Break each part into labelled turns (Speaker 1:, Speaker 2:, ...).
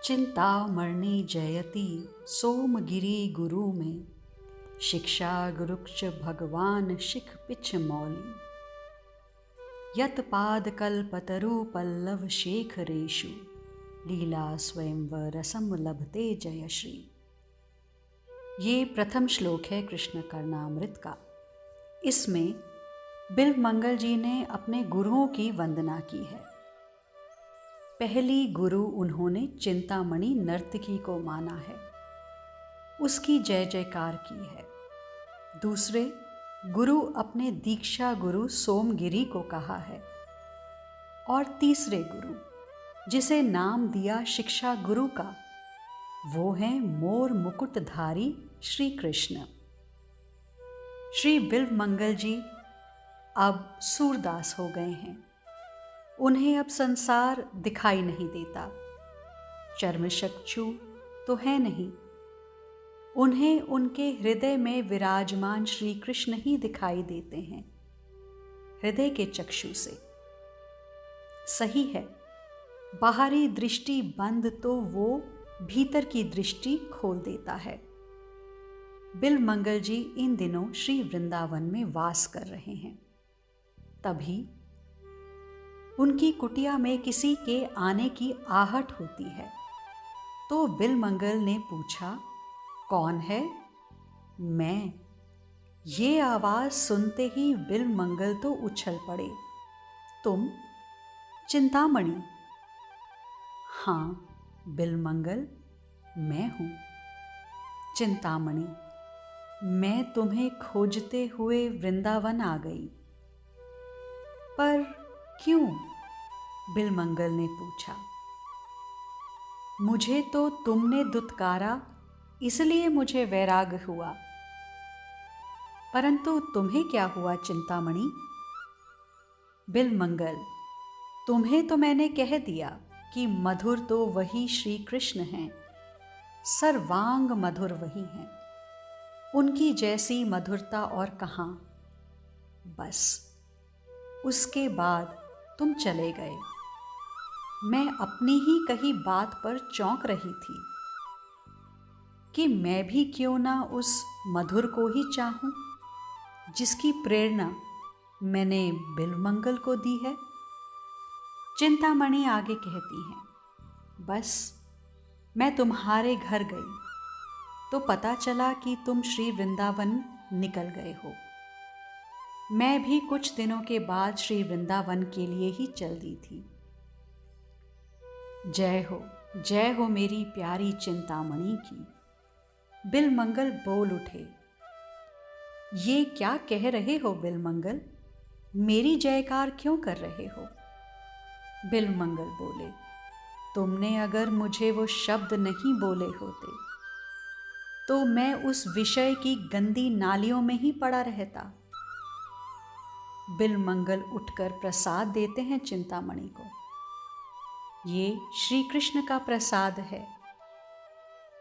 Speaker 1: चिंतामणि जयति सोमगिरि गुरु में, शिक्षा गुरुक्ष भगवान शिख पिछ मौली। यत पाद कल्पतरु पल्लव शेखरेषु, लीला स्वयंवर रसम लभते जयश्री। ये प्रथम श्लोक है कृष्ण कर्णामृत का। इसमें बिल्वमंगल जी ने अपने गुरुओं की वंदना की है। पहली गुरु उन्होंने चिंतामणि नर्तकी को माना है, उसकी जय जयकार की है। दूसरे गुरु अपने दीक्षा गुरु सोमगिरी को कहा है। और तीसरे गुरु जिसे नाम दिया शिक्षा गुरु का, वो हैं मोर मुकुटधारी श्री कृष्ण। श्री बिल्वमंगल जी अब सूरदास हो गए हैं। उन्हें अब संसार दिखाई नहीं देता, चर्मचक्षु तो है नहीं। उन्हें उनके हृदय में विराजमान श्री कृष्ण ही दिखाई देते हैं, हृदय के चक्षु से। सही है, बाहरी दृष्टि बंद तो वो भीतर की दृष्टि खोल देता है। बिल्वमंगल जी इन दिनों श्री वृंदावन में वास कर रहे हैं। तभी उनकी कुटिया में किसी के आने की आहट होती है, तो बिल्वमंगल ने पूछा, कौन है? मैं। ये आवाज सुनते ही बिल्वमंगल तो उछल पड़े। तुम चिंतामणि? हाँ बिल्वमंगल, मैं हूं चिंतामणि। मैं तुम्हें खोजते हुए वृंदावन आ गई। पर क्यों? बिल्वमंगल ने पूछा। मुझे तो तुमने दुत्कारा, इसलिए मुझे वैराग्य हुआ। परंतु तुम्हें क्या हुआ चिंतामणि? बिल्वमंगल, तुम्हें तो मैंने कह दिया कि मधुर तो वही श्री कृष्ण हैं, सर्वांग मधुर वही हैं। उनकी जैसी मधुरता और कहाँ। बस उसके बाद तुम चले गए। मैं अपनी ही कही बात पर चौंक रही थी कि मैं भी क्यों ना उस मधुर को ही चाहूं, जिसकी प्रेरणा मैंने बिल्वमंगल को दी है। चिंतामणि आगे कहती हैं, बस मैं तुम्हारे घर गई तो पता चला कि तुम श्री वृंदावन निकल गए हो। मैं भी कुछ दिनों के बाद श्री वृंदावन के लिए ही चल दी थी। जय हो मेरी प्यारी चिंतामणि की। बिल्वमंगल बोल उठे। ये क्या कह रहे हो बिल्वमंगल? मेरी जयकार क्यों कर रहे हो? बिल्वमंगल बोले, तुमने अगर मुझे वो शब्द नहीं बोले होते तो मैं उस विषय की गंदी नालियों में ही पड़ा रहता। बिल्वमंगल उठकर प्रसाद देते हैं चिंतामणि को। ये श्री कृष्ण का प्रसाद है।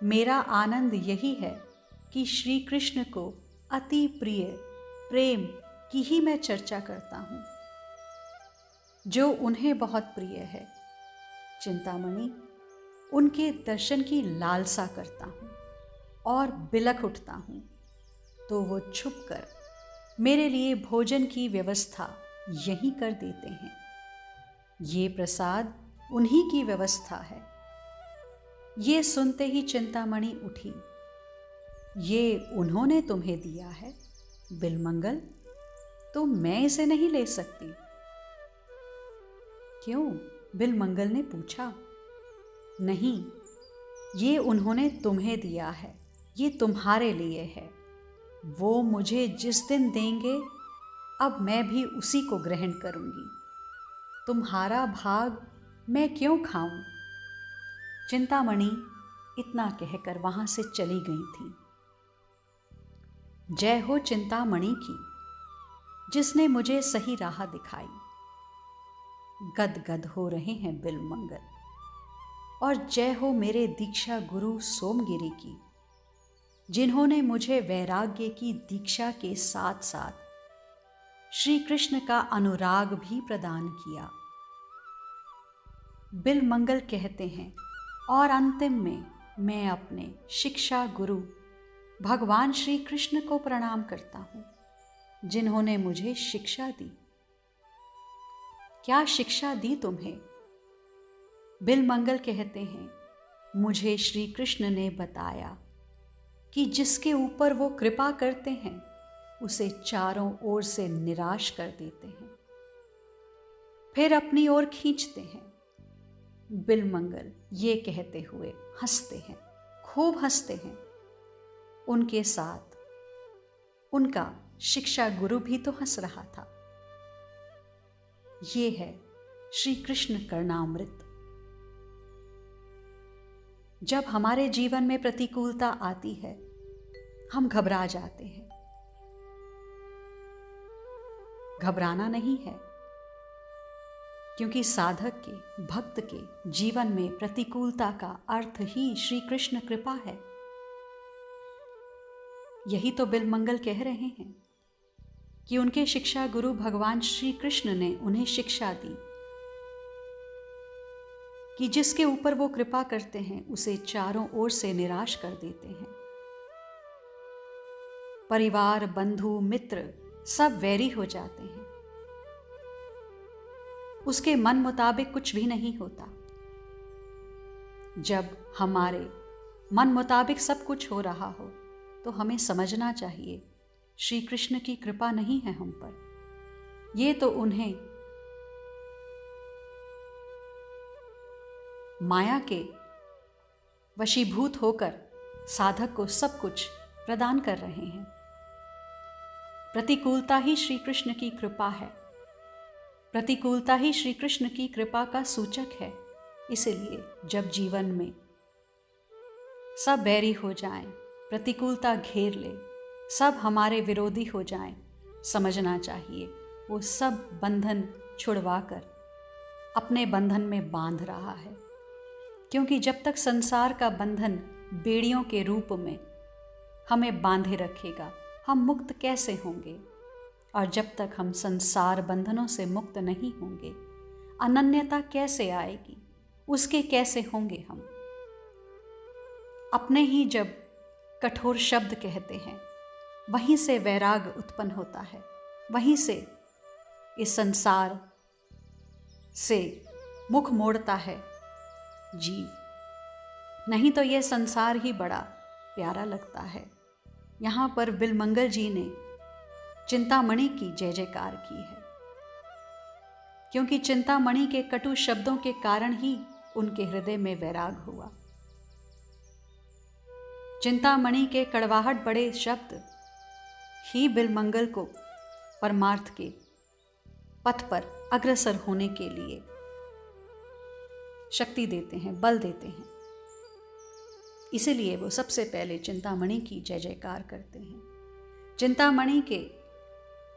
Speaker 1: मेरा आनंद यही है कि श्री कृष्ण को अति प्रिय प्रेम की ही मैं चर्चा करता हूँ, जो उन्हें बहुत प्रिय है। चिंतामणि, उनके दर्शन की लालसा करता हूँ और बिलख उठता हूँ, तो वो छुपकर मेरे लिए भोजन की व्यवस्था यहीं कर देते हैं। ये प्रसाद उन्हीं की व्यवस्था है। ये सुनते ही चिंतामणि उठी। ये उन्होंने तुम्हें दिया है बिल्वमंगल, तो मैं इसे नहीं ले सकती। क्यों? बिल्वमंगल ने पूछा। नहीं, ये उन्होंने तुम्हें दिया है, ये तुम्हारे लिए है। वो मुझे जिस दिन देंगे, अब मैं भी उसी को ग्रहण करूंगी। तुम्हारा भाग मैं क्यों खाऊं? चिंतामणि इतना कहकर वहां से चली गई थी। जय हो चिंतामणि की, जिसने मुझे सही राह दिखाई। गदगद हो रहे हैं बिल्वमंगल। और जय हो मेरे दीक्षा गुरु सोमगिरी की, जिन्होंने मुझे वैराग्य की दीक्षा के साथ साथ श्री कृष्ण का अनुराग भी प्रदान किया। बिल्वमंगल कहते हैं, और अंतिम में मैं अपने शिक्षा गुरु भगवान श्री कृष्ण को प्रणाम करता हूँ, जिन्होंने मुझे शिक्षा दी। क्या शिक्षा दी तुम्हें? बिलमंगल कहते हैं, मुझे श्री कृष्ण ने बताया कि जिसके ऊपर वो कृपा करते हैं उसे चारों ओर से निराश कर देते हैं, फिर अपनी ओर खींचते हैं। बिलमंगल ये कहते हुए हंसते हैं, खूब हंसते हैं। उनके साथ उनका शिक्षा गुरु भी तो हंस रहा था। ये है श्री कृष्ण कर्णामृत। जब हमारे जीवन में प्रतिकूलता आती है, हम घबरा जाते हैं। घबराना नहीं है, क्योंकि साधक के, भक्त के जीवन में प्रतिकूलता का अर्थ ही श्री कृष्ण कृपा है। यही तो बिलमंगल कह रहे हैं कि उनके शिक्षा गुरु भगवान श्री कृष्ण ने उन्हें शिक्षा दी कि जिसके ऊपर वो कृपा करते हैं उसे चारों ओर से निराश कर देते हैं। परिवार, बंधु, मित्र सब वैरी हो जाते हैं। उसके मन मुताबिक कुछ भी नहीं होता। जब हमारे मन मुताबिक सब कुछ हो रहा हो तो हमें समझना चाहिए श्री कृष्ण की कृपा नहीं है हम पर। ये तो उन्हें माया के वशीभूत होकर साधक को सब कुछ प्रदान कर रहे हैं। प्रतिकूलता ही श्री कृष्ण की कृपा है। प्रतिकूलता ही श्री कृष्ण की कृपा का सूचक है। इसलिए जब जीवन में सब बैरी हो जाएं, प्रतिकूलता घेर ले, सब हमारे विरोधी हो जाएं, समझना चाहिए वो सब बंधन छुड़वाकर अपने बंधन में बांध रहा है। क्योंकि जब तक संसार का बंधन बेड़ियों के रूप में हमें बांधे रखेगा, हम मुक्त कैसे होंगे? और जब तक हम संसार बंधनों से मुक्त नहीं होंगे, अनन्यता कैसे आएगी? उसके कैसे होंगे हम? अपने ही जब कठोर शब्द कहते हैं, वहीं से वैराग उत्पन्न होता है, वहीं से इस संसार से मुख मोड़ता है जीव। नहीं तो यह संसार ही बड़ा प्यारा लगता है। यहाँ पर बिलमंगल जी ने चिंतामणि की जय जयकार की है, क्योंकि चिंतामणि के कटु शब्दों के कारण ही उनके हृदय में वैराग हुआ। चिंतामणि के कड़वाहट बड़े शब्द ही बिलमंगल को परमार्थ के पथ पर अग्रसर होने के लिए शक्ति देते हैं, बल देते हैं। इसीलिए वो सबसे पहले चिंतामणि की जय जयकार करते हैं। चिंतामणि के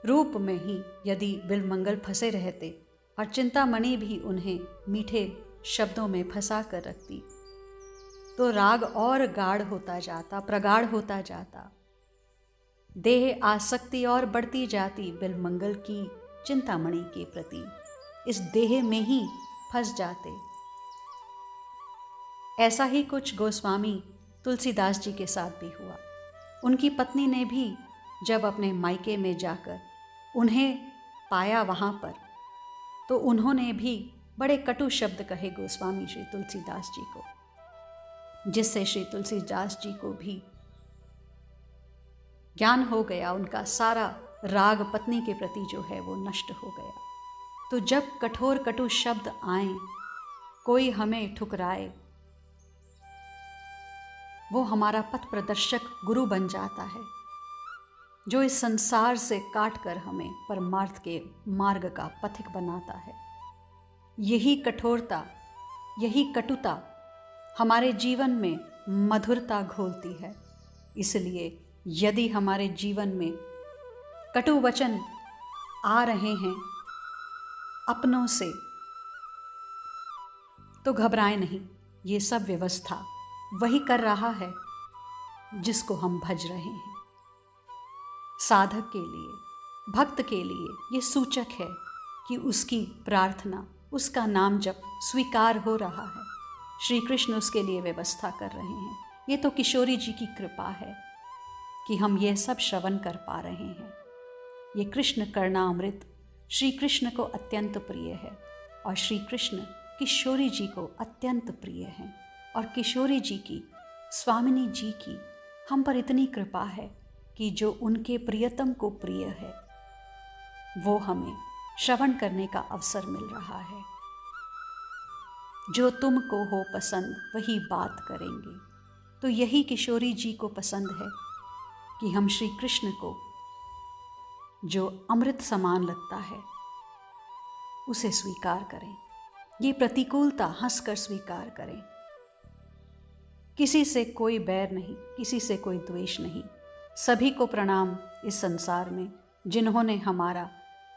Speaker 1: रूप में ही यदि बिलमंगल फंसे रहते और चिंतामणि भी उन्हें मीठे शब्दों में फंसा कर रखती, तो राग और गाढ़ होता जाता, प्रगाढ़ होता जाता। देह आसक्ति और बढ़ती जाती बिलमंगल की चिंतामणि के प्रति। इस देह में ही फंस जाते। ऐसा ही कुछ गोस्वामी तुलसीदास जी के साथ भी हुआ। उनकी पत्नी ने भी जब अपने मायके में जाकर उन्हें पाया वहाँ पर, तो उन्होंने भी बड़े कटु शब्द कहे गोस्वामी श्री तुलसीदास जी को, जिससे श्री तुलसीदास जी को भी ज्ञान हो गया। उनका सारा राग पत्नी के प्रति जो है वो नष्ट हो गया। तो जब कठोर कटु शब्द आए, कोई हमें ठुकराए, वो हमारा पथ प्रदर्शक गुरु बन जाता है, जो इस संसार से काट कर हमें परमार्थ के मार्ग का पथिक बनाता है। यही कठोरता, यही कटुता हमारे जीवन में मधुरता घोलती है। इसलिए यदि हमारे जीवन में कटु वचन आ रहे हैं अपनों से, तो घबराएं नहीं। ये सब व्यवस्था वही कर रहा है जिसको हम भज रहे हैं। साधक के लिए, भक्त के लिए ये सूचक है कि उसकी प्रार्थना, उसका नाम जप स्वीकार हो रहा है। श्री कृष्ण उसके लिए व्यवस्था कर रहे हैं। ये तो किशोरी जी की कृपा है कि हम ये सब श्रवण कर पा रहे हैं। ये कृष्ण कर्णामृत श्री कृष्ण को अत्यंत प्रिय है और श्री कृष्ण किशोरी जी को अत्यंत प्रिय हैं। और किशोरी जी की, स्वामिनी जी की हम पर इतनी कृपा है कि जो उनके प्रियतम को प्रिय है वो हमें श्रवण करने का अवसर मिल रहा है। जो तुमको हो पसंद वही बात करेंगे। तो यही किशोरी जी को पसंद है कि हम श्री कृष्ण को, जो अमृत समान लगता है, उसे स्वीकार करें। ये प्रतिकूलता हंसकर स्वीकार करें। किसी से कोई बैर नहीं, किसी से कोई द्वेष नहीं। सभी को प्रणाम इस संसार में जिन्होंने हमारा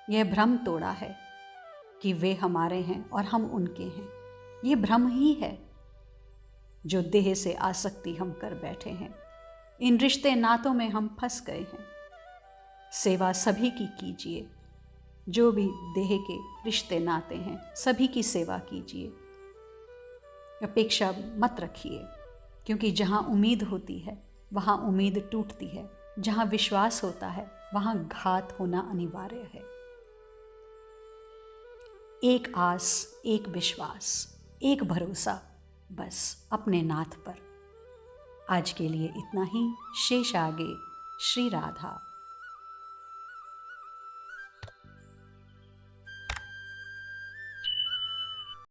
Speaker 1: यह भ्रम तोड़ा है कि वे हमारे हैं और हम उनके हैं। ये भ्रम ही है जो देह से आसक्ति हम कर बैठे हैं। इन रिश्ते नातों में हम फंस गए हैं। सेवा सभी की कीजिए, जो भी देह के रिश्ते नाते हैं सभी की सेवा कीजिए। अपेक्षा मत रखिए, क्योंकि जहाँ उम्मीद होती है वहाँ उम्मीद टूटती है। जहाँ विश्वास होता है वहाँ घात होना अनिवार्य है। एक आस, एक विश्वास, एक भरोसा, बस अपने नाथ पर। आज के लिए इतना ही। शेष आगे। श्री राधा।